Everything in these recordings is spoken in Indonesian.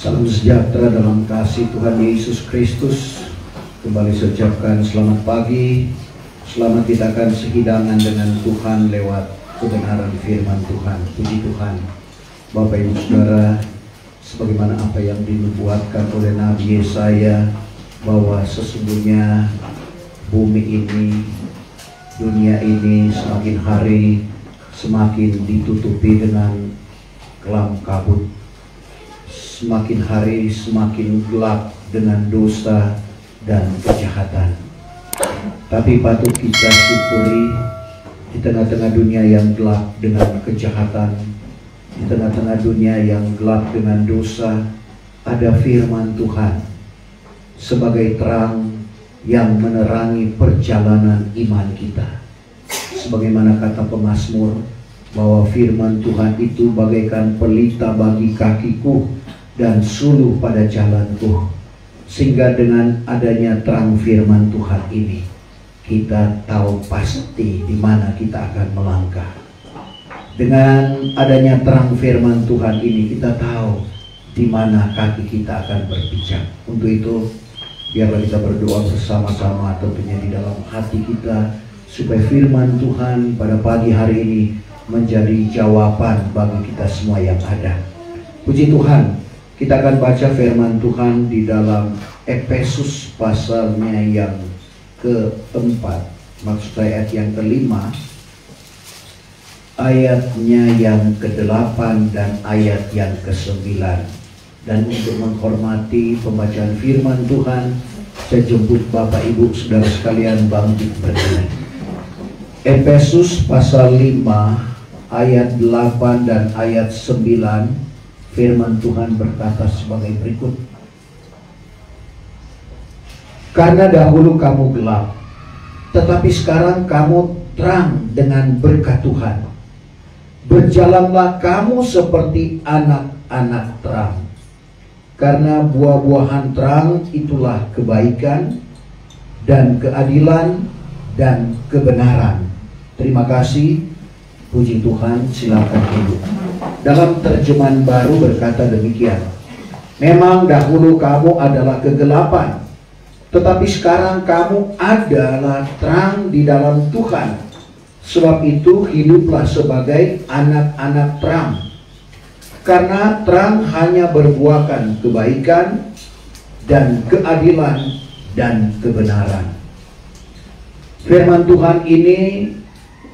Salam sejahtera dalam kasih Tuhan Yesus Kristus. Kembali saya ucapkan selamat pagi. Selamat kita akan sehidangan dengan Tuhan lewat kebenaran firman Tuhan. Puji Tuhan. Bapak Ibu Saudara, sebagaimana apa yang dinubuatkan oleh Nabi Yesaya, bahwa sesungguhnya bumi ini, dunia ini semakin hari semakin ditutupi dengan kelam kabut. Semakin hari semakin gelap dengan dosa dan kejahatan. Tapi patut kita syukuri, di tengah-tengah dunia yang gelap dengan kejahatan, di tengah-tengah dunia yang gelap dengan dosa, ada firman Tuhan sebagai terang yang menerangi perjalanan iman kita. Sebagaimana kata pemazmur, bahwa firman Tuhan itu bagaikan pelita bagi kakiku dan suluh pada jalanku. Sehingga dengan adanya terang firman Tuhan ini, kita tahu pasti di mana kita akan melangkah. Dengan adanya terang firman Tuhan ini, kita tahu di mana kaki kita akan berpijak. Untuk itu, biarlah kita berdoa bersama-sama tentunya di dalam hati kita, supaya firman Tuhan pada pagi hari ini menjadi jawaban bagi kita semua yang ada. Puji Tuhan, kita akan baca firman Tuhan di dalam Efesus pasalnya yang keempat, maksud saya ayat yang kelima, ayatnya yang ke-8 dan ayat yang ke-9. Dan untuk menghormati pembacaan firman Tuhan, saya jemput Bapak Ibu Saudara sekalian bangkit berdiri. Efesus pasal 5 ayat 8 dan ayat 9, firman Tuhan berkata sebagai berikut. Karena dahulu kamu gelap, tetapi sekarang kamu terang dengan berkat Tuhan. Berjalanlah kamu seperti anak-anak terang. Karena buah-buahan terang itulah kebaikan dan keadilan dan kebenaran. Terima kasih. Puji Tuhan, silakan duduk. Dalam terjemahan baru berkata demikian. Memang dahulu kamu adalah kegelapan, tetapi sekarang kamu adalah terang di dalam Tuhan. Sebab itu hiduplah sebagai anak-anak terang. Karena terang hanya berbuahkan kebaikan dan keadilan dan kebenaran. Firman Tuhan ini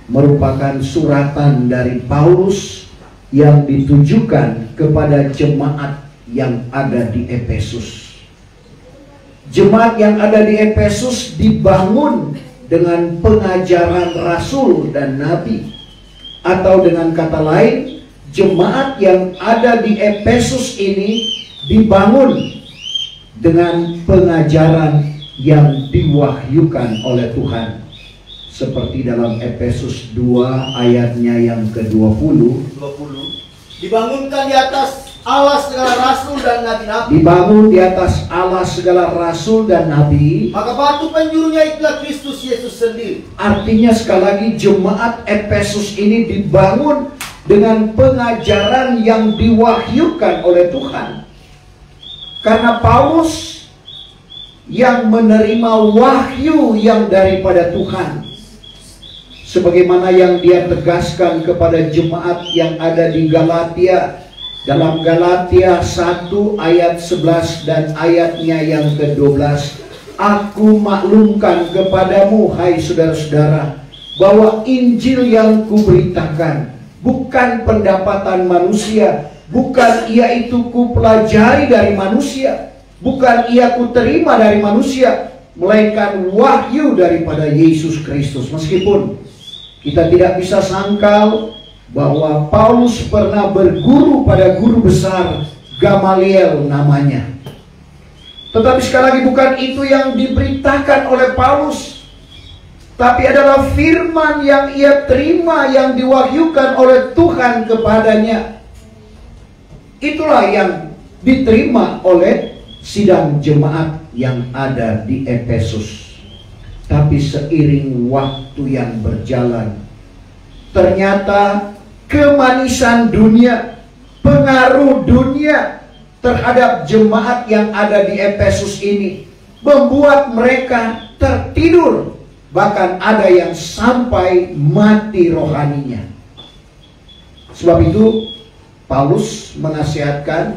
merupakan suratan dari Paulus yang ditujukan kepada jemaat yang ada di Efesus. Jemaat yang ada di Efesus dibangun dengan pengajaran rasul dan nabi. Atau dengan kata lain, jemaat yang ada di Efesus ini dibangun dengan pengajaran yang diwahyukan oleh Tuhan. Seperti dalam Efesus 2 ayatnya yang ke-20. Dibangunkan di atas Allah segala rasul dan nabi-nabi. Dibangun di atas Allah segala rasul dan nabi. Maka batu penjurunya itulah Kristus Yesus sendiri. Artinya sekali lagi, jemaat Efesus ini dibangun dengan pengajaran yang diwahyukan oleh Tuhan. Karena Paulus yang menerima wahyu yang daripada Tuhan. Sebagaimana yang dia tegaskan kepada jemaat yang ada di Galatia. Dalam Galatia 1 ayat 11 dan ayatnya yang ke-12. Aku maklumkan kepadamu, hai saudara-saudara, bahwa Injil yang kuberitakan bukan pendapatan manusia, bukan ia itu kupelajari dari manusia, bukan ia kuterima dari manusia, melainkan wahyu daripada Yesus Kristus. Meskipun kita tidak bisa sangkal bahwa Paulus pernah berguru pada guru besar Gamaliel namanya. Tetapi sekali lagi, bukan itu yang diberitakan oleh Paulus, tapi adalah firman yang ia terima, yang diwahyukan oleh Tuhan kepadanya. Itulah yang diterima oleh sidang jemaat yang ada di Efesus. Tapi seiring waktu yang berjalan, ternyata kemanisan dunia, pengaruh dunia terhadap jemaat yang ada di Efesus ini, membuat mereka tertidur. Bahkan ada yang sampai mati rohaninya. Sebab itu Paulus menasihatkan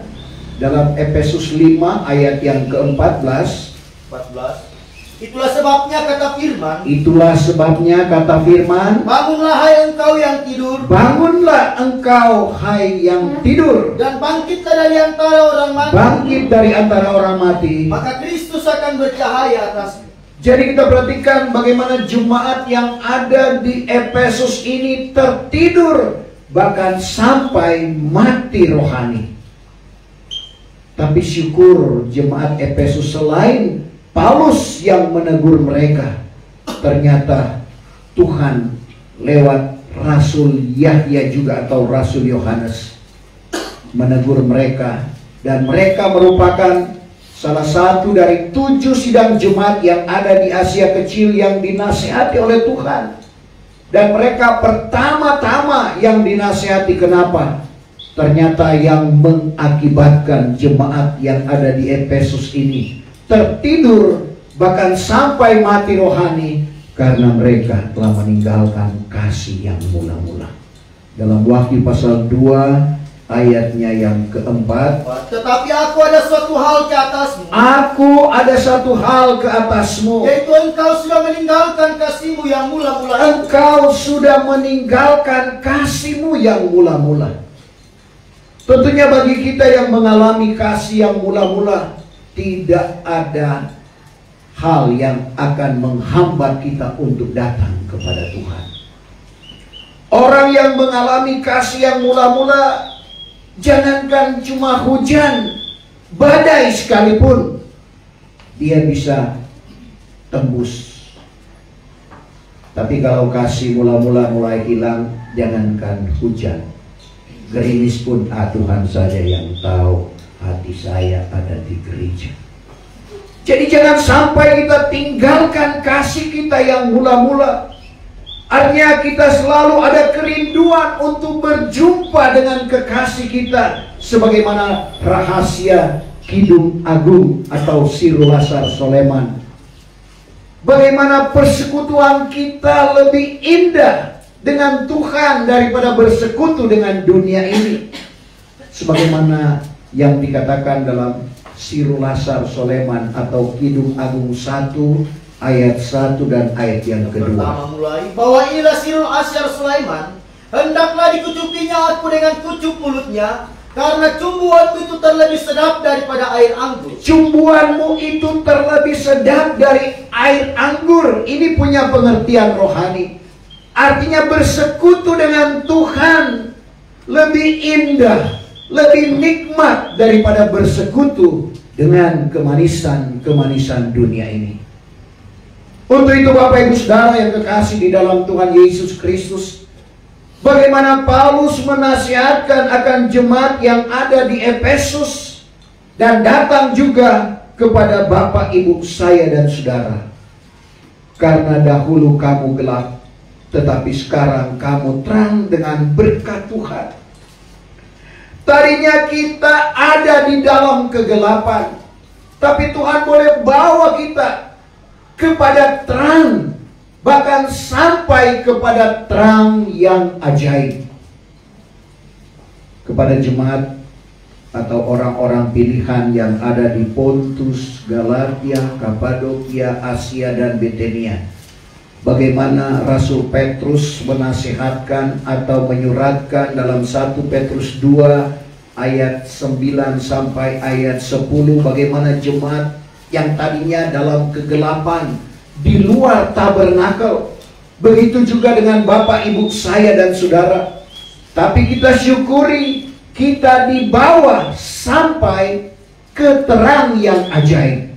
dalam Efesus 5 ayat yang ke-14. Itulah sebabnya kata firman. Itulah sebabnya kata firman. Bangunlah hai engkau yang tidur. Bangunlah engkau hai yang tidur. Dan bangkitlah dari antara orang mati. Bangkit dari antara orang mati. Maka Kristus akan bercahaya atasmu. Jadi kita perhatikan bagaimana jemaat yang ada di Efesus ini tertidur, bahkan sampai mati rohani. Tapi syukur jemaat Efesus, selain Paulus yang menegur mereka, ternyata Tuhan lewat Rasul Yahya juga atau Rasul Yohanes menegur mereka. Dan mereka merupakan salah satu dari 7 sidang jemaat yang ada di Asia Kecil yang dinasihati oleh Tuhan. Dan mereka pertama-tama yang dinasihati. Kenapa? Ternyata yang mengakibatkan jemaat yang ada di Efesus ini tertidur bahkan sampai mati rohani karena mereka telah meninggalkan kasih yang mula-mula. Dalam Wahyu pasal 2 ayatnya yang keempat. Tetapi aku ada suatu hal ke atasmu. Aku ada satu hal ke atasmu. Yaitu engkau sudah meninggalkan kasihmu yang mula-mula. Engkau sudah meninggalkan kasihmu yang mula-mula. Tentunya bagi kita yang mengalami kasih yang mula-mula, tidak ada hal yang akan menghambat kita untuk datang kepada Tuhan. Orang yang mengalami kasih yang mula-mula, jangankan cuma hujan, badai sekalipun, dia bisa tembus. Tapi kalau kasih mula-mula mulai hilang, jangankan hujan, gerimis pun Tuhan saja yang tahu hati saya ada di gereja. Jadi jangan sampai kita tinggalkan kasih kita yang mula-mula. Artinya kita selalu ada kerinduan untuk berjumpa dengan kekasih kita, sebagaimana rahasia Kidung Agung atau Sirulasar Soleman. Bagaimana persekutuan kita lebih indah dengan Tuhan daripada bersekutu dengan dunia ini. Sebagaimana yang dikatakan dalam Sirulasar Soleman atau Kidung Agung 1 ayat 1 dan ayat yang kedua. Pertama mulai, bahwa inilah Sirulasar Sulaiman, hendaklah dikucupinya aku dengan kucup mulutnya, karena cumbuanmu itu terlebih sedap daripada air anggur. Cumbuanmu itu terlebih sedap dari air anggur. Ini punya pengertian rohani. Artinya bersekutu dengan Tuhan lebih indah, lebih nikmat daripada bersekutu dengan kemanisan dunia ini. Untuk itu Bapak Ibu Saudara yang kekasih di dalam Tuhan Yesus Kristus, bagaimana Paulus menasihatkan akan jemaat yang ada di Efesus, dan datang juga kepada Bapak Ibu saya dan saudara. Karena dahulu kamu gelap, tetapi sekarang kamu terang dengan berkat Tuhan. Tadinya kita ada di dalam kegelapan, tapi Tuhan boleh bawa kita kepada terang, bahkan sampai kepada terang yang ajaib. Kepada jemaat atau orang-orang pilihan yang ada di Pontus, Galatia, Kapadokia, Asia, dan Bithynia, bagaimana Rasul Petrus menasihatkan atau menyuratkan dalam 1 Petrus 2 ayat 9 sampai ayat 10, bagaimana jemaat yang tadinya dalam kegelapan di luar tabernakel. Begitu juga dengan Bapak Ibu saya dan saudara. Tapi kita syukuri, kita dibawa sampai ke terang yang ajaib.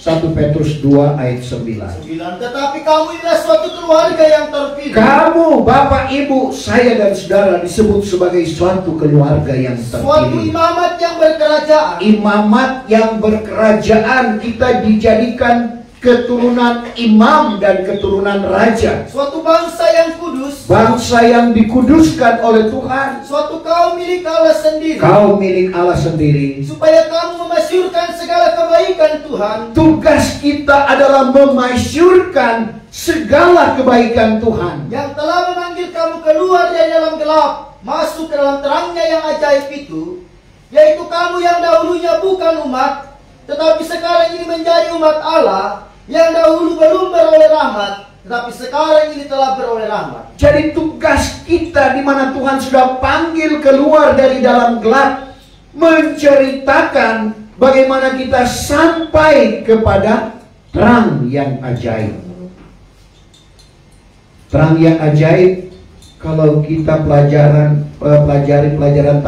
1 Petrus 2 ayat 9. Tetapi kamu adalah suatu keluarga yang terpilih. Kamu, Bapak, Ibu, saya dan saudara disebut sebagai suatu keluarga yang terpilih. Suatu imamat yang berkerajaan. Imamat yang berkerajaan, kita dijadikan keturunan imam dan keturunan raja. Suatu bangsa yang kudus. Bangsa yang dikuduskan oleh Tuhan. Suatu kaum milik Allah sendiri. Kaum milik Allah sendiri. Supaya kamu kebaikan Tuhan. Tugas kita adalah memasyurkan segala kebaikan Tuhan Yang telah memanggil kamu keluar dari dalam gelap, masuk ke dalam terangnya yang ajaib itu, yaitu kamu yang dahulunya bukan umat, tetapi sekarang ini menjadi umat Allah, yang dahulu belum beroleh rahmat, tetapi sekarang ini telah beroleh rahmat. Jadi tugas kita di mana Tuhan sudah panggil keluar dari dalam gelap, menceritakan bagaimana kita sampai kepada terang yang ajaib. Terang yang ajaib, kalau kita pelajari pelajaran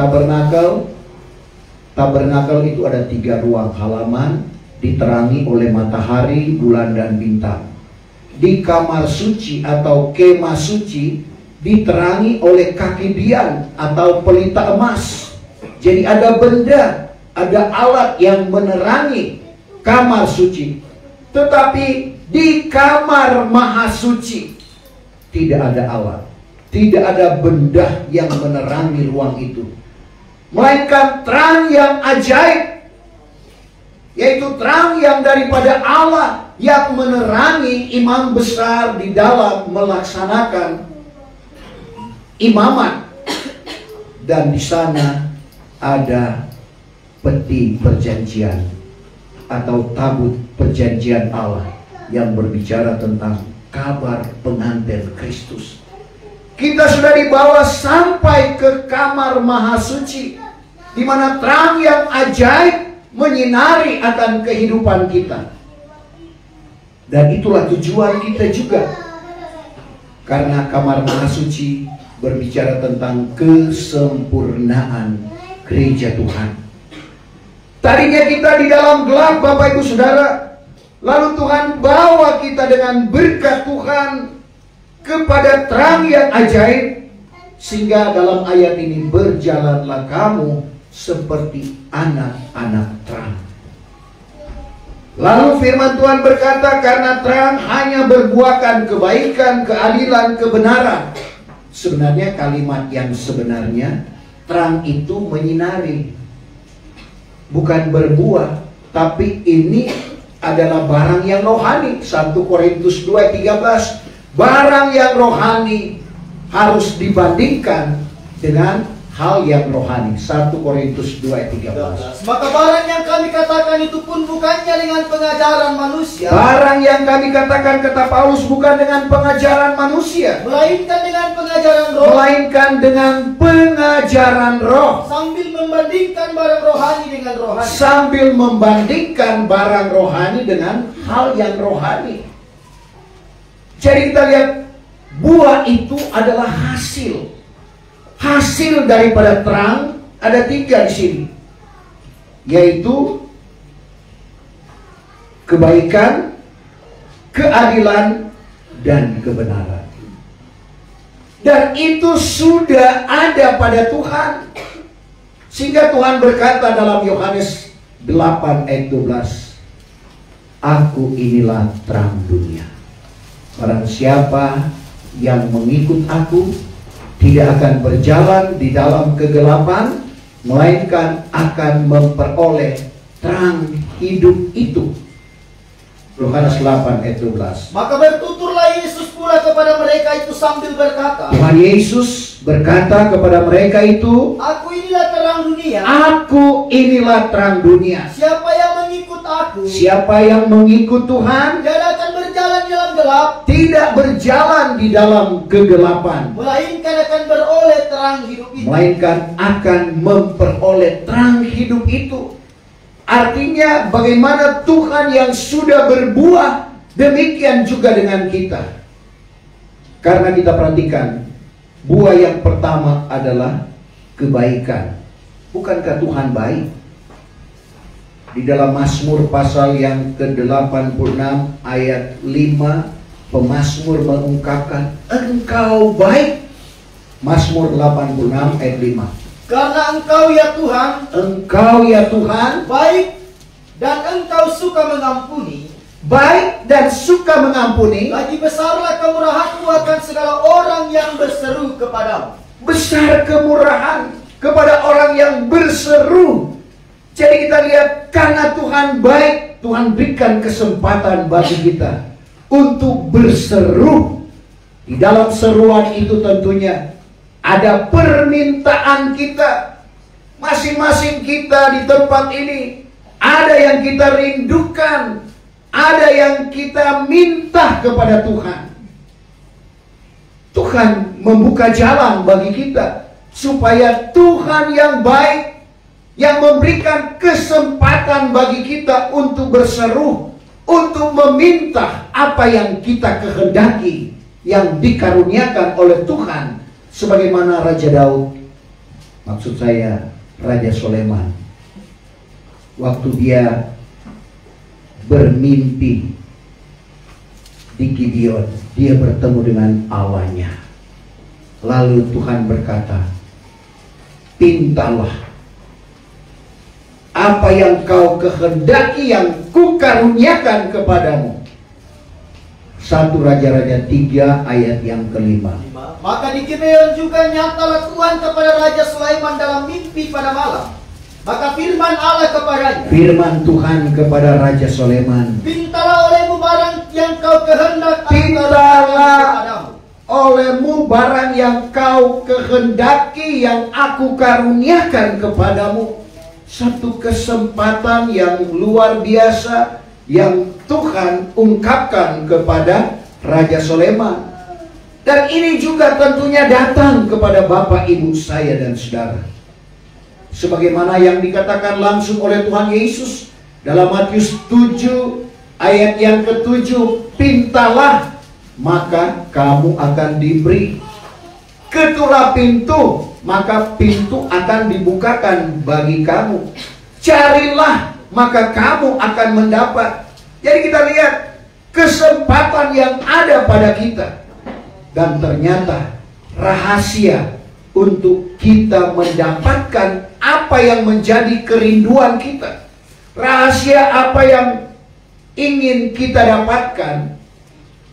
tabernakel itu ada 3 ruang halaman, diterangi oleh matahari, bulan, dan bintang. Di kamar suci atau kemah suci diterangi oleh kaki biang atau pelita emas. Jadi ada benda, ada alat yang menerangi kamar suci. Tetapi di kamar maha suci tidak ada alat, tidak ada benda yang menerangi ruang itu, melainkan terang yang ajaib, yaitu terang yang daripada Allah yang menerangi imam besar di dalam melaksanakan imamat. Dan di sana ada peti perjanjian atau tabut perjanjian Allah yang berbicara tentang kabar pengantin Kristus. Kita sudah dibawa sampai ke kamar maha suci, di mana terang yang ajaib menyinari akan kehidupan kita. Dan itulah tujuan kita juga. Karena kamar maha suci berbicara tentang kesempurnaan gereja Tuhan. Tadinya kita di dalam gelap, Bapak Ibu Saudara, lalu Tuhan bawa kita dengan berkat Tuhan kepada terang yang ajaib, sehingga dalam ayat ini, berjalanlah kamu seperti anak-anak terang. Lalu firman Tuhan berkata, karena terang hanya berbuahkan kebaikan, keadilan, kebenaran. Sebenarnya kalimat yang sebenarnya, terang itu menyinari, bukan berbuah. Tapi ini adalah barang yang rohani. 1 Korintus 2:13, barang yang rohani harus dibandingkan dengan hal yang rohani. 1 Korintus 2:13. Maka barang yang kami katakan itu pun bukannya dengan pengajaran manusia. Barang yang kami katakan, kata Paulus, bukan dengan pengajaran manusia, melainkan dengan pengajaran roh. melainkan dengan pengajaran roh. Sambil membandingkan barang rohani dengan rohani. Sambil membandingkan barang rohani dengan hal yang rohani. Jadi kita lihat, buah itu adalah hasil. Hasil daripada terang ada 3 di sini, yaitu kebaikan, keadilan, dan kebenaran. Dan itu sudah ada pada Tuhan. Sehingga Tuhan berkata dalam Yohanes 8:12, aku inilah terang dunia. Barang siapa yang mengikut aku tidak akan berjalan di dalam kegelapan, melainkan akan memperoleh terang hidup itu. Yohanes 8:12. Maka bertuturlah Yesus pula kepada mereka itu sambil berkata, Tuhan Yesus berkata kepada mereka itu, aku inilah terang dunia. aku inilah terang dunia. Siapa yang mengikut aku, Siapa yang mengikut Tuhan tidak akan berjalan di dalam gelap, tidak berjalan di dalam kegelapan, melainkan akan beroleh terang hidup itu. melainkan akan memperoleh terang hidup itu. Artinya bagaimana Tuhan yang sudah berbuah, demikian juga dengan kita. Karena kita perhatikan, buah yang pertama adalah kebaikan. Bukankah Tuhan baik? Di dalam Mazmur pasal yang ke-86 ayat 5, pemazmur mengungkapkan, engkau baik. Mazmur 86 ayat 5. Karena engkau ya Tuhan, engkau ya Tuhan, baik dan engkau suka mengampuni. baik dan suka mengampuni. Lagi besarlah kemurahan-Mu akan segala orang yang berseru kepadamu. Besar kemurahan kepada orang yang berseru Jadi kita lihat, karena Tuhan baik, Tuhan berikan kesempatan bagi kita untuk berseru. Di dalam seruan itu tentunya ada permintaan kita. Masing-masing kita di tempat ini ada yang kita rindukan, ada yang kita minta kepada Tuhan. Tuhan membuka jalan bagi kita supaya Tuhan yang baik, yang memberikan kesempatan bagi kita untuk berseru, untuk meminta apa yang kita kehendaki, yang dikaruniakan oleh Tuhan, sebagaimana Raja Daud, maksud saya Raja Soleman, waktu dia bermimpi di Gibeon, dia bertemu dengan Allahnya. Lalu Tuhan berkata, "Pintalah apa yang kau kehendaki, yang kukaruniakan kepadamu." 1 Raja-Raja 3 ayat yang ke-5. Maka di Gibeon juga nyatalah Tuhan kepada Raja Sulaiman dalam mimpi pada malam. Maka firman Allah kepadanya, Firman Tuhan kepada Raja Sulaiman, "Pintalah olehmu barang yang kau kehendaki, pintalah olehmu barang yang kau kehendaki, yang aku karuniakan kepadamu." Satu kesempatan yang luar biasa yang Tuhan ungkapkan kepada Raja Soleman. Dan ini juga tentunya datang kepada Bapak, Ibu, saya dan saudara. Sebagaimana yang dikatakan langsung oleh Tuhan Yesus dalam Matius 7 ayat yang ke-7, "Pintalah, maka kamu akan diberi. Ketuklah pintu, maka pintu akan dibukakan bagi kamu. Carilah, maka kamu akan mendapat." Jadi kita lihat kesempatan yang ada pada kita. Dan ternyata rahasia untuk kita mendapatkan apa yang menjadi kerinduan kita, rahasia apa yang ingin kita dapatkan,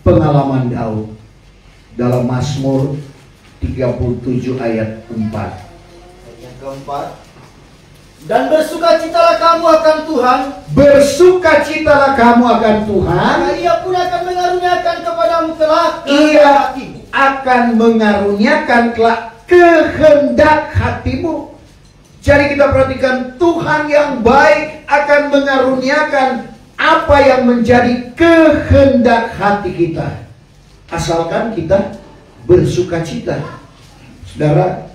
pengalaman Daud dalam Mazmur 37 ayat 4. Yang keempat, "Dan bersukacitalah kamu akan Tuhan, bersukacitalah kamu akan Tuhan, maka Ia pun akan mengaruniakan kepadamu kelak Ia hatimu." akan mengaruniakan kelak kehendak hatimu. Jadi kita perhatikan, Tuhan yang baik akan mengaruniakan apa yang menjadi kehendak hati kita, asalkan kita bersukacita. Saudara,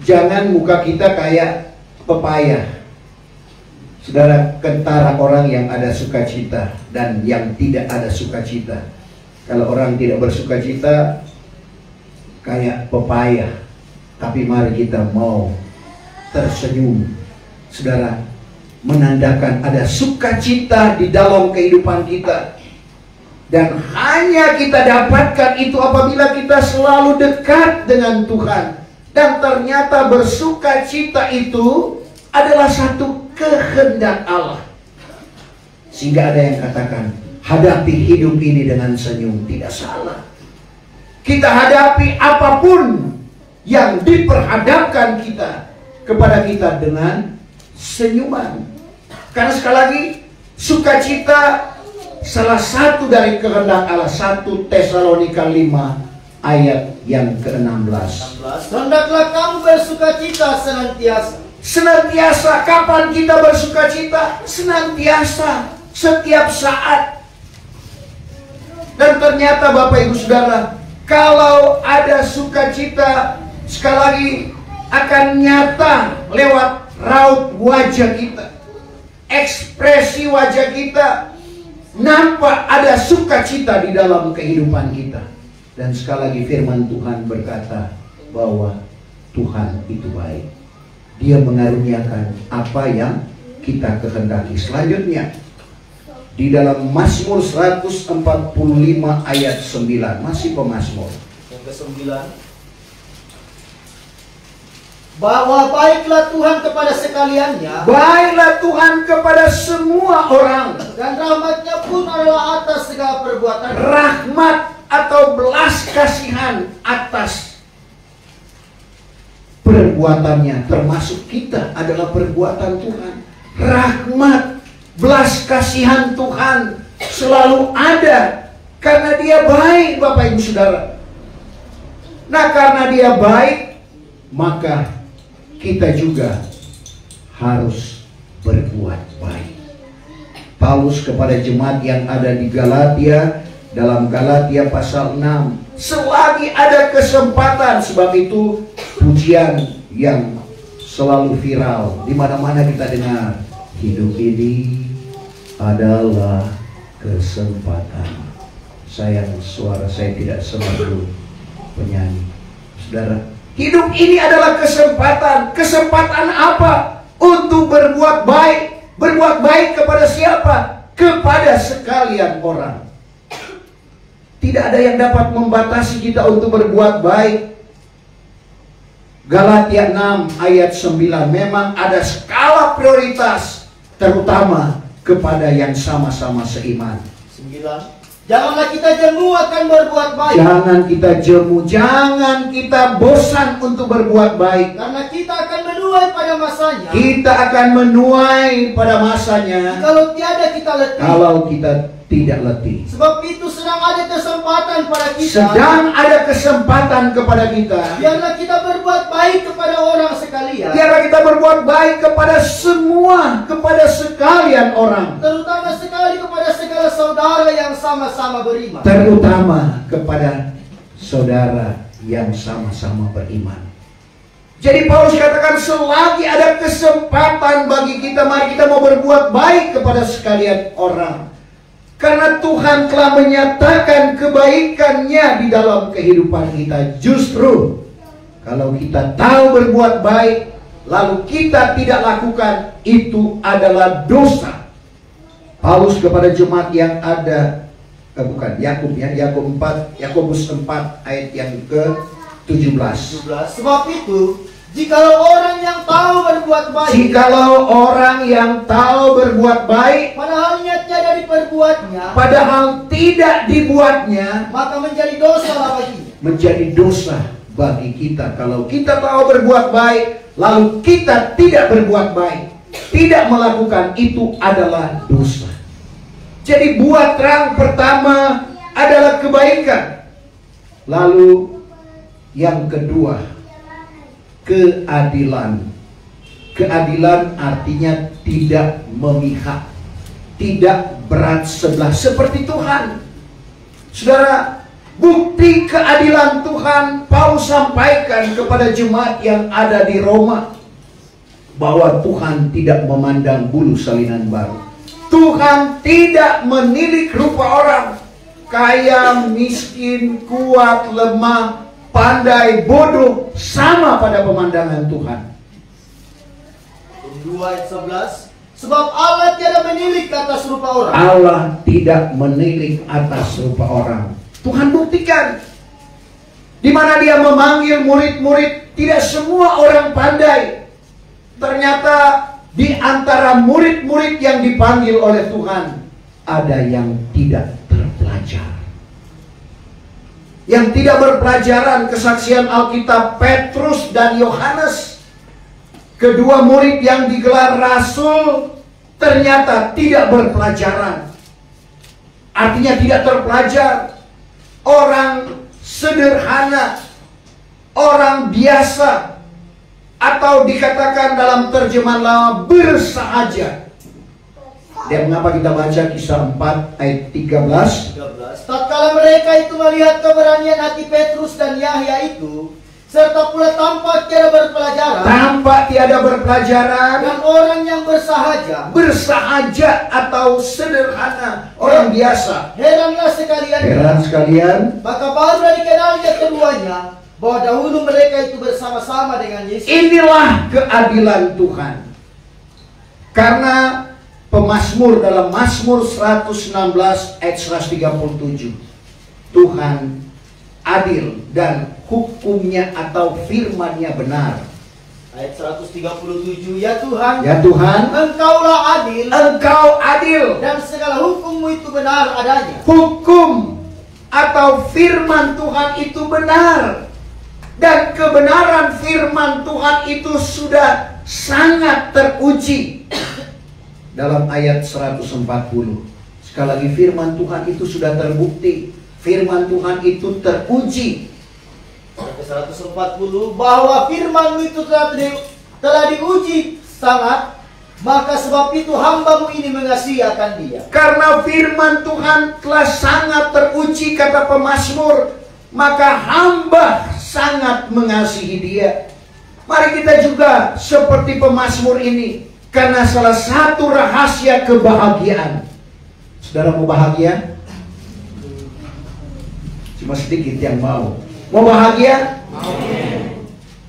jangan muka kita kayak pepaya. Saudara, kentara orang yang ada sukacita dan yang tidak ada sukacita. Kalau orang tidak bersukacita, kayak pepaya. Tapi mari kita mau tersenyum, saudara, menandakan ada sukacita di dalam kehidupan kita. Dan hanya kita dapatkan itu apabila kita selalu dekat dengan Tuhan. Dan ternyata bersukacita itu adalah satu kehendak Allah. Sehingga ada yang katakan, hadapi hidup ini dengan senyum. Tidak salah. Kita hadapi apapun yang diperhadapkan kita kepada kita dengan senyuman. Karena sekali lagi, sukacita salah satu dari kehendak Allah. 1 Tesalonika 5 ayat yang ke-16. "Hendaklah kamu bersukacita senantiasa." Senantiasa. Kapan kita bersukacita? Senantiasa, setiap saat. Dan ternyata Bapak Ibu Saudara, kalau ada sukacita, sekali lagi akan nyata lewat raut wajah kita, ekspresi wajah kita, nampak ada sukacita di dalam kehidupan kita. Dan sekali lagi firman Tuhan berkata bahwa Tuhan itu baik. Dia mengaruniakan apa yang kita kehendaki. Selanjutnya di dalam Mazmur 145 ayat 9, masih pemazmur. Yang ke-9, "Bahwa baiklah Tuhan kepada sekaliannya, baiklah Tuhan kepada semua orang, dan rahmat-Nya pun adalah atas segala perbuatan." Rahmat atau belas kasihan atas perbuatannya, termasuk kita adalah perbuatan Tuhan. Rahmat, belas kasihan Tuhan selalu ada karena Dia baik, Bapak Ibu Saudara. Nah, karena Dia baik, maka kita juga harus berbuat baik. Paulus kepada jemaat yang ada di Galatia, dalam Galatia pasal 6, selagi ada kesempatan, sebab itu pujian yang selalu viral di mana-mana kita dengar, hidup ini adalah kesempatan. Sayang, suara saya tidak selalu penyanyi. Saudara, hidup ini adalah kesempatan. Kesempatan apa? Untuk berbuat baik. Berbuat baik kepada siapa? Kepada sekalian orang. Tidak ada yang dapat membatasi kita untuk berbuat baik. Galatia 6 ayat 9. Memang ada skala prioritas, terutama kepada yang sama-sama seiman. 9. Janganlah kita jemu akan berbuat baik. Jangan kita jemu, jangan kita bosan untuk berbuat baik. Karena kita akan menuai pada masanya. Kita akan menuai pada masanya. Kalau tiada kita letih. Kalau kita tidak letih. Sebab itu sedang ada kesempatan pada kita. Sedang ada kesempatan kepada kita. Biarlah kita berbuat baik kepada orang sekalian. Biarlah kita berbuat baik kepada semua, kepada sekalian orang. Terutama sekali kepada segala saudara yang sama-sama beriman. Terutama kepada saudara yang sama-sama beriman. Jadi Paulus katakan selagi ada kesempatan bagi kita, mari kita mau berbuat baik kepada sekalian orang. Karena Tuhan telah menyatakan kebaikannya di dalam kehidupan kita. Justru kalau kita tahu berbuat baik, lalu kita tidak lakukan, itu adalah dosa. Paulus kepada jemaat yang ada, Yakobus 4 ayat yang ke-17. Sebab itu, jikalau orang yang tahu berbuat baik, padahal niatnya dari perbuatnya, padahal tidak dibuatnya, maka menjadi dosa baginya. Menjadi dosa bagi kita. Kalau kita tahu berbuat baik, lalu kita tidak berbuat baik, tidak melakukan, itu adalah dosa. Jadi buat terang pertama adalah kebaikan. Lalu yang kedua, keadilan. Keadilan artinya tidak memihak, tidak berat sebelah seperti Tuhan. Saudara, bukti keadilan Tuhan Paulus sampaikan kepada jemaat yang ada di Roma, bahwa Tuhan tidak memandang bulu salinan baru. Tuhan tidak menilik rupa orang, kaya, miskin, kuat, lemah, pandai, bodoh, sama pada pemandangan Tuhan. 2 ayat 11. Sebab Allah tiada menilik atas rupa orang. Allah tidak menilik atas rupa orang. Tuhan buktikan. Di mana Dia memanggil murid-murid, tidak semua orang pandai. Ternyata di antara murid-murid yang dipanggil oleh Tuhan, ada yang tidak terpelajar. Yang tidak berpelajaran, kesaksian Alkitab Petrus dan Yohanes, kedua murid yang digelar rasul, ternyata tidak berpelajaran. Artinya tidak terpelajar. Orang sederhana, orang biasa, atau dikatakan dalam terjemahan lama bersahaja. Dan mengapa kita baca Kisah 4 ayat 13? Tatkala mereka itu melihat keberanian hati Petrus dan Yahya itu, serta pula tampak tiada berpelajaran. Tampak tiada berpelajaran. Dan orang yang bersahaja. Bersahaja atau sederhana, orang biasa. Heranlah sekalian. Heran sekalian. Maka barulah dikenalnya keduanya, bahwa dahulu mereka itu bersama-sama dengan Yesus. Inilah keadilan Tuhan. Karena pemazmur dalam Mazmur 116 ayat 137, Tuhan adil dan hukumnya atau firman-Nya benar. Ayat 137, ya Tuhan, Engkaulah adil, Engkau adil, dan segala hukum-Mu itu benar adanya. Hukum atau firman Tuhan itu benar. Dan kebenaran firman Tuhan itu sudah sangat teruji. Dalam ayat 140. Sekali lagi, firman Tuhan itu sudah terbukti. Firman Tuhan itu teruji. Ayat 140, bahwa firman-Mu itu telah diuji sangat, maka sebab itu hamba-Mu ini mengasihi akan dia. Karena firman Tuhan telah sangat teruji, kata pemazmur, maka hamba sangat mengasihi dia. Mari kita juga seperti pemazmur ini, karena salah satu rahasia kebahagiaan. Saudara mau bahagia? Cuma sedikit yang mau. Mau bahagia?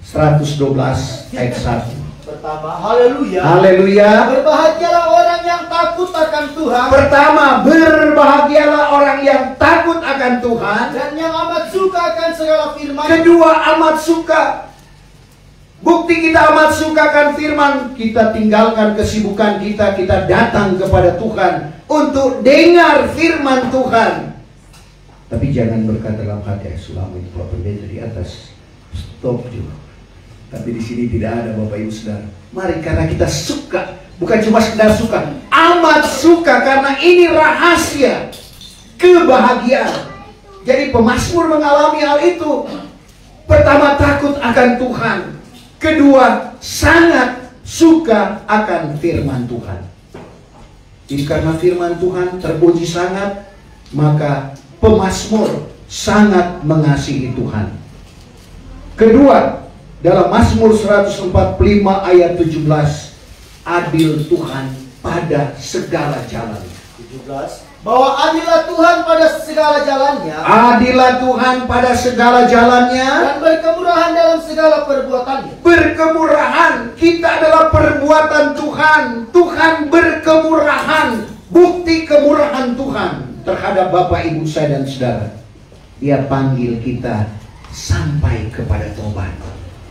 112 ayat 1. Pertama, haleluya. Haleluya. Berbahagialah orang yang takut akan Tuhan. Pertama, berbahagialah orang yang takut akan Tuhan. Dan yang amat suka akan segala firman. Kedua, amat suka. Bukti kita amat suka akan firman, kita tinggalkan kesibukan kita, kita datang kepada Tuhan untuk dengar firman Tuhan. Tapi jangan berkata dalam hati, selama itu Pak Pendeta di atas, stop juga. Tapi di sini tidak ada Bapak Ibu Saudara. Mari, karena kita suka, bukan cuma sekedar suka, amat suka, karena ini rahasia kebahagiaan. Jadi pemazmur mengalami hal itu. Pertama, takut akan Tuhan. Kedua, sangat suka akan firman Tuhan. Jadi karena firman Tuhan teruji sangat, maka pemazmur sangat mengasihi Tuhan. Kedua, dalam Mazmur 145 ayat 17, adil Tuhan pada segala jalan. 17, bahwa adillah Tuhan pada segala jalannya. Adillah Tuhan pada segala jalannya. Dan berkemurahan dalam segala perbuatannya. Berkemurahan, kita adalah perbuatan Tuhan. Tuhan berkemurahan. Bukti kemurahan Tuhan terhadap Bapak, Ibu, saya dan saudara. Dia panggil kita sampai kepada tobat.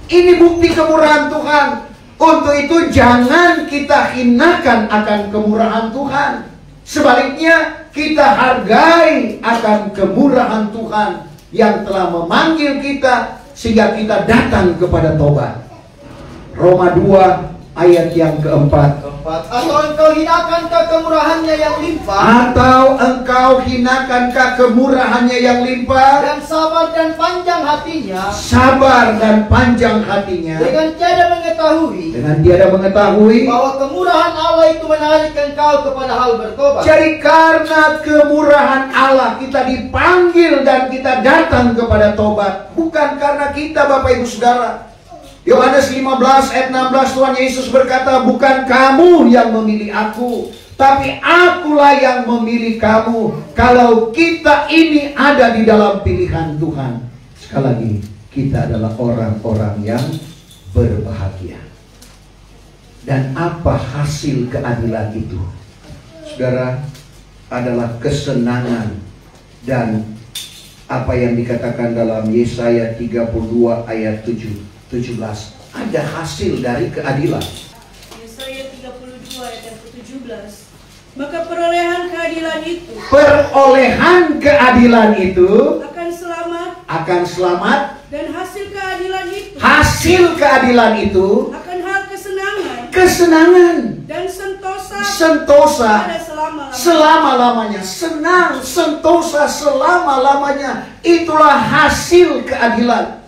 Ini bukti kemurahan Tuhan. Untuk itu jangan kita hinakan akan kemurahan Tuhan. Sebaliknya, kita hargai akan kemurahan Tuhan yang telah memanggil kita sehingga kita datang kepada tobat. Roma 2 ayat yang keempat. Atau engkau hinakankah kemurahannya yang limpah? Atau engkau hinakankah kemurahannya yang limpah? Dan sabar dan panjang hatinya. Sabar dan panjang hatinya. Dengan tiada mengetahui. Dengan tiada mengetahui. Bahwa kemurahan Allah itu menarik engkau kepada hal bertobat. Jadi karena kemurahan Allah kita dipanggil dan kita datang kepada tobat. Bukan karena kita, Bapak Ibu Saudara. Yohanes 15 ayat 16, Tuhan Yesus berkata, bukan kamu yang memilih aku, tapi akulah yang memilih kamu. Kalau kita ini ada di dalam pilihan Tuhan, sekali lagi, kita adalah orang-orang yang berbahagia. Dan apa hasil keadilan itu? Saudara, adalah kesenangan dan apa yang dikatakan dalam Yesaya 32 ayat 17. Ada hasil dari keadilan. Yesaya 32 ayat 17. Maka perolehan keadilan itu. Perolehan keadilan itu akan selamat. Dan hasil keadilan itu. Hasil keadilan itu akan hal kesenangan. Kesenangan. Dan sentosa. Sentosa. Pada selama-lamanya. Selama-lamanya. Senang, sentosa selama-lamanya. Itulah hasil keadilan.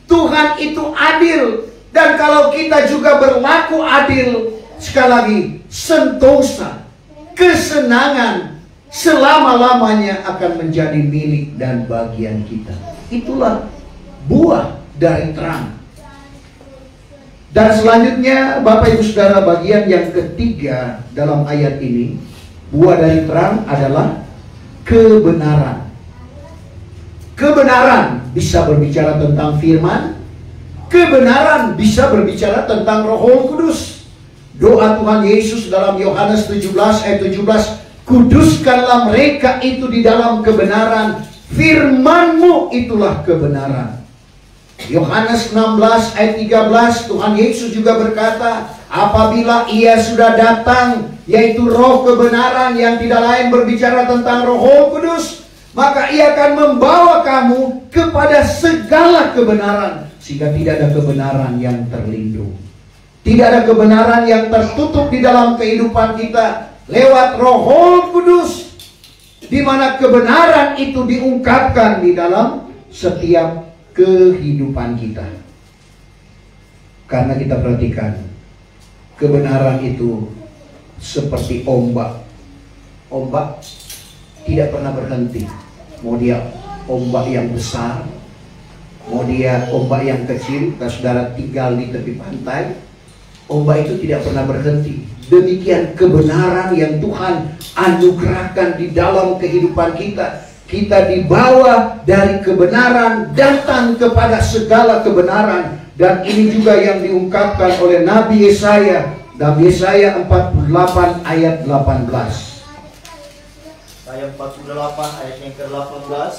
Tuhan itu adil. Dan kalau kita juga berlaku adil, sekali lagi, sentosa, kesenangan selama-lamanya akan menjadi milik dan bagian kita. Itulah buah dari terang. Dan selanjutnya, Bapak Ibu Saudara, bagian yang ketiga dalam ayat ini, buah dari terang adalah kebenaran. Kebenaran bisa berbicara tentang firman. Kebenaran bisa berbicara tentang Roh Kudus. Doa Tuhan Yesus dalam Yohanes 17 ayat 17, kuduskanlah mereka itu di dalam kebenaran. Firman-Mu itulah kebenaran. Yohanes 16 ayat 13, Tuhan Yesus juga berkata, apabila Ia sudah datang, yaitu Roh kebenaran yang tidak lain berbicara tentang Roh Kudus, maka Ia akan membawa kamu kepada segala kebenaran, sehingga tidak ada kebenaran yang terlindung. Tidak ada kebenaran yang tertutup di dalam kehidupan kita lewat Roh Kudus, di mana kebenaran itu diungkapkan di dalam setiap kehidupan kita. Karena kita perhatikan, kebenaran itu seperti ombak. Ombak tidak pernah berhenti. Mau dia ombak yang besar, mau dia ombak yang kecil, kalau saudara tinggal di tepi pantai, ombak itu tidak pernah berhenti. Demikian kebenaran yang Tuhan anugerahkan di dalam kehidupan kita. Kita dibawa dari kebenaran datang kepada segala kebenaran. Dan ini juga yang diungkapkan oleh Nabi Yesaya. Nabi Yesaya 48 ayat 18. Ayat 48 ayat yang ke-18.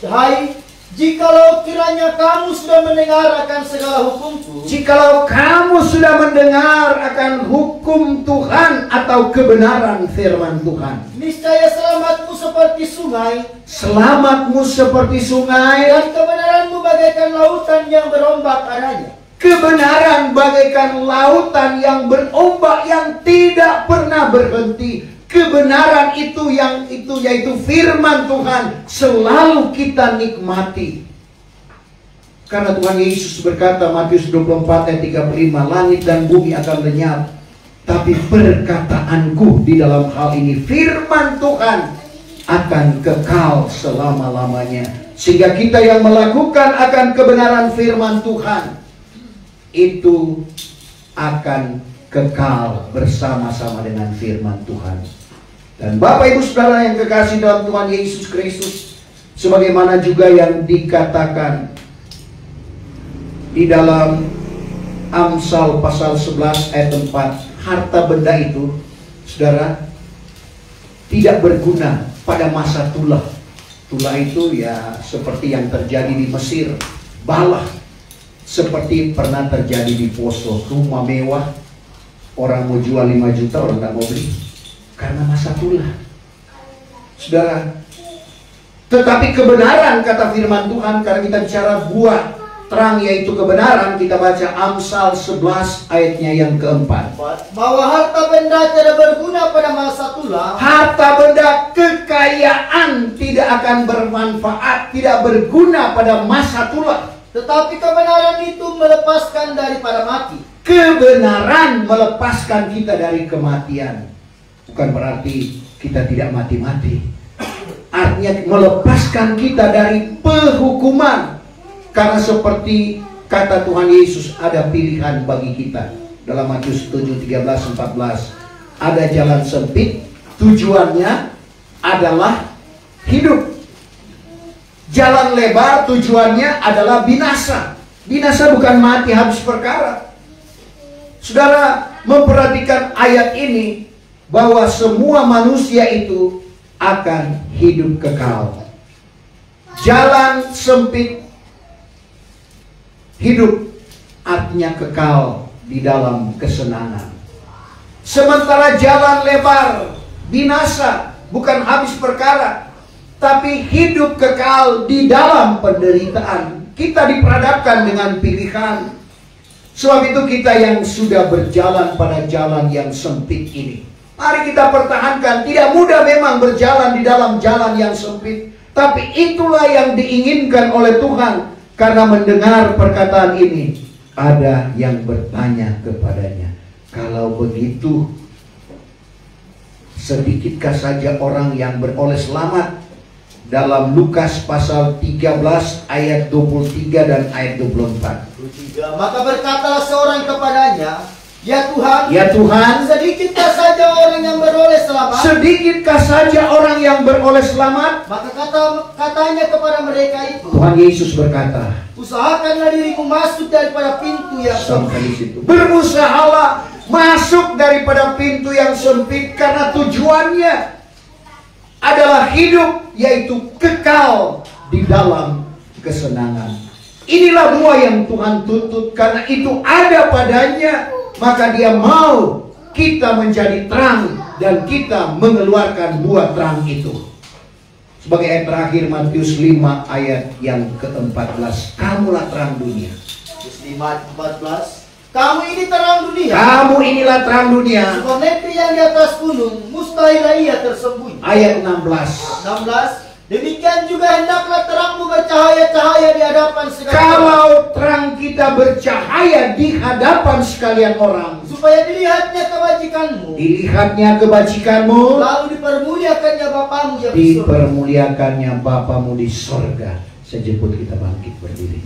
Hai, jikalau kiranya kamu sudah mendengar akan segala hukumku, Jikalau kamu sudah mendengar akan hukum Tuhan atau kebenaran firman Tuhan, niscaya selamatmu seperti sungai, selamatmu seperti sungai, dan kebenaranmu bagaikan lautan yang berombak adanya. kebenaran bagaikan lautan yang berombak yang tidak pernah berhenti. Kebenaran itu yaitu firman Tuhan selalu kita nikmati. Karena Tuhan Yesus berkata, Matius 24 ayat 35, langit dan bumi akan lenyap, tapi perkataanku di dalam hal ini, firman Tuhan, akan kekal selama-lamanya. Sehingga kita yang melakukan akan kebenaran firman Tuhan itu akan kekal bersama-sama dengan firman Tuhan. Dan Bapak Ibu Saudara yang kekasih dalam Tuhan Yesus Kristus, sebagaimana juga yang dikatakan di dalam Amsal pasal 11 ayat 4, harta benda itu, saudara, tidak berguna pada masa tulah. Tulah itu ya seperti yang terjadi di Mesir, balah, seperti pernah terjadi di Poso, rumah mewah, orang mau jual 5 juta, orang tak mau beli karena masa tulah. Saudara, tetapi kebenaran, kata firman Tuhan, karena kita bicara buah terang yaitu kebenaran, kita baca Amsal 11 ayatnya yang keempat, bahwa harta benda tidak berguna pada masa tulah, harta benda kekayaan tidak akan bermanfaat, tidak berguna pada masa tulah. tetapi kebenaran itu melepaskan daripada mati. Kebenaran melepaskan kita dari kematian. Bukan berarti kita tidak mati-mati. Artinya melepaskan kita dari penghukuman. Karena seperti kata Tuhan Yesus, ada pilihan bagi kita. Dalam Matius 7, 13, 14. Ada jalan sempit, tujuannya adalah hidup. Jalan lebar, tujuannya adalah binasa. Binasa bukan mati habis perkara. Saudara memperhatikan ayat ini, bahwa semua manusia itu akan hidup kekal. Jalan sempit, hidup artinya kekal di dalam kesenangan. Sementara jalan lebar, binasa, bukan habis perkara, tapi hidup kekal di dalam penderitaan. Kita diperhadapkan dengan pilihan. Sebab itu kita yang sudah berjalan pada jalan yang sempit ini, mari kita pertahankan. Tidak mudah memang berjalan di dalam jalan yang sempit, tapi itulah yang diinginkan oleh Tuhan. Karena mendengar perkataan ini, ada yang bertanya kepadanya, kalau begitu, sedikitkah saja orang yang beroleh selamat? Dalam Lukas pasal 13 ayat 23 dan ayat 24. Maka berkatalah seorang kepadanya, ya Tuhan, ya Tuhan, sedikitkah saja orang yang beroleh selamat? Sedikitkah saja orang yang beroleh selamat? Maka katanya kepada mereka itu, Tuhan Yesus berkata, usahakanlah dirimu masuk daripada pintu yang sampai di situ. Berusahalah masuk daripada pintu yang sempit, karena tujuannya adalah hidup, yaitu kekal di dalam kesenangan. Inilah buah yang Tuhan tuntut, karena itu ada padanya, maka Dia mau kita menjadi terang dan kita mengeluarkan buah terang itu. Sebagai ayat terakhir Matius 5 ayat yang ke-14. Kamulah terang dunia. Matius 5:14. Kamu ini terang dunia. Kamu inilah terang dunia. Sebuah negeri yang di atas gunung, mustahil ia tersembunyi. Ayat 16. 16. Demikian juga hendaklah terangmu bercahaya-cahaya di hadapan segala orang, Kalau terang kita bercahaya di hadapan sekalian orang, supaya dilihatnya kebajikanmu, dilihatnya kebajikanmu, lalu dipermuliakannya Bapamu yang di surga. dipermuliakannya Bapamu di sorga. Saya jemput kita bangkit berdiri.